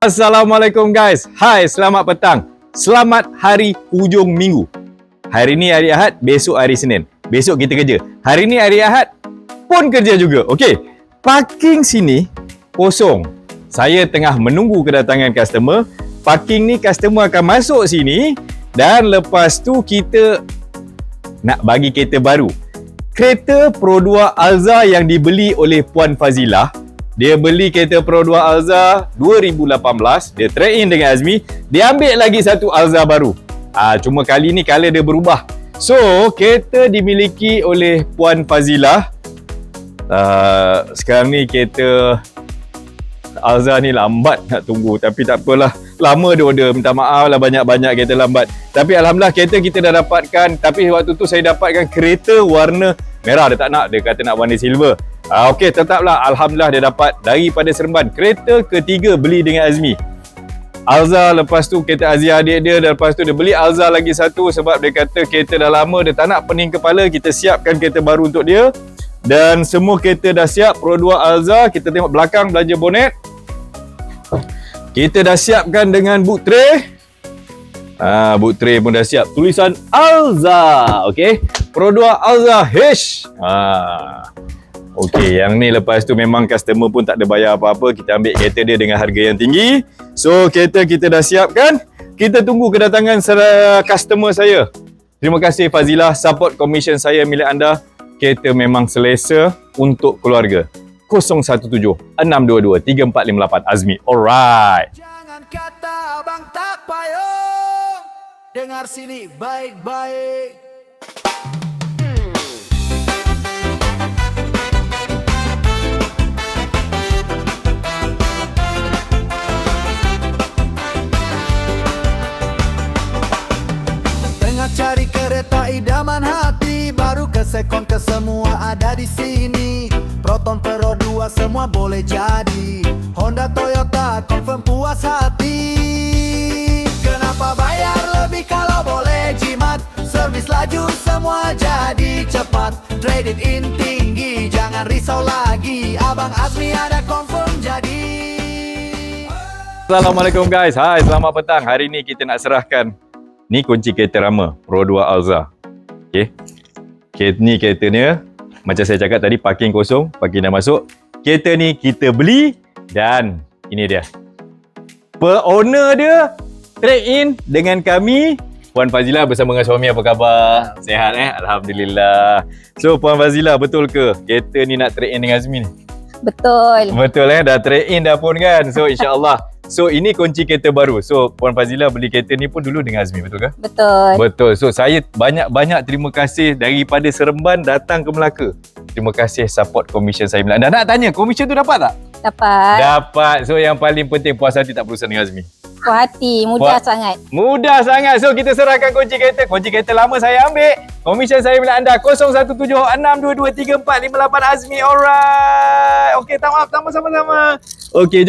Assalamualaikum guys. Hai, selamat petang. Selamat hari hujung minggu. Hari ni hari Ahad, besok hari Senin. Besok kita kerja. Hari ni hari Ahad pun kerja juga. Okey. Parking sini kosong. Saya tengah menunggu kedatangan customer. Parking ni customer akan masuk sini dan lepas tu kita nak bagi kereta baru. Kereta Pro 2 Alza yang dibeli oleh Puan Fazilah. Dia beli kereta Pro 2 Alza 2018. Dia trade in dengan Azmi. Dia ambil lagi satu Alza baru. Cuma kali ni color dia berubah. So, kereta dimiliki oleh Puan Fazilah. Sekarang ni kereta Alza ni lambat nak tunggu. Tapi tak apalah. Lama dia order. Minta maaf lah banyak-banyak kereta lambat. Tapi Alhamdulillah kereta kita dah dapatkan. Tapi waktu tu saya dapatkan kereta warna merah. Dia tak nak. Dia kata nak warna silver. Okey, tetaplah Alhamdulillah dia dapat daripada Seremban. Kereta ketiga beli dengan Azmi. Alza, lepas tu kereta Azia adik dia, dan lepas tu dia beli Alza lagi satu sebab dia kata kereta dah lama, dia tak nak pening kepala. Kita siapkan kereta baru untuk dia. Dan semua kereta dah siap. Pro 2 Alza, kita tengok belakang belanja bonet. Kita dah siapkan dengan boot tray. Boot tray pun dah siap. Tulisan Alza. Okey. Pro 2 Alza H. Okey, yang ni lepas tu memang customer pun tak ada bayar apa-apa. Kita ambil kereta dia dengan harga yang tinggi. So, kereta kita dah siapkan. Kita tunggu kedatangan customer saya. Terima kasih Fazilah, support komisen saya milik anda. Kereta memang selesa untuk keluarga. 017-622-3458 Azmi. Alright. Jangan kata abang tak payung. Dengar sini baik-baik. Cari kereta idaman hati, baru ke sekon ke semua ada di sini. Proton Pro 2 semua boleh jadi. Honda Toyota confirm puas hati. Kenapa bayar lebih kalau boleh jimat? Servis laju semua jadi cepat. Trade in tinggi, jangan risau lagi. Abang Azmi ada confirm jadi. Assalamualaikum guys. Hai, selamat petang. Hari ni kita nak serahkan ni kunci kereta Rama Pro 2 Alza. Okey. Ni keretanya macam saya cakap tadi, parking kosong, parking dah masuk. Kereta ni kita beli dan ini dia. Owner dia trade in dengan kami. Puan Fazilah bersama dengan suami, apa khabar? Sihat Alhamdulillah. So Puan Fazilah, betul ke kereta ni nak trade in dengan Azmi ni? Betul. Betul dah trade in dah pun kan. So insya-Allah. So ini kunci kereta baru. So Puan Fazilah beli kereta ni pun dulu dengan Azmi, betul ke? Betul. Betul. So saya banyak-banyak terima kasih daripada Seremban datang ke Melaka. Terima kasih support komisen saya. Dan nak tanya, komisen tu dapat tak? Dapat. Dapat. So yang paling penting puas hati, tak berurusan dengan Azmi. Puas hati, mudah sangat. Mudah sangat. So kita serahkan kunci kereta. Kunci kereta lama saya ambil. Komisen saya milik anda 017-622-3458 Azmi. Alright. Okey, sama-sama. Okey, jom.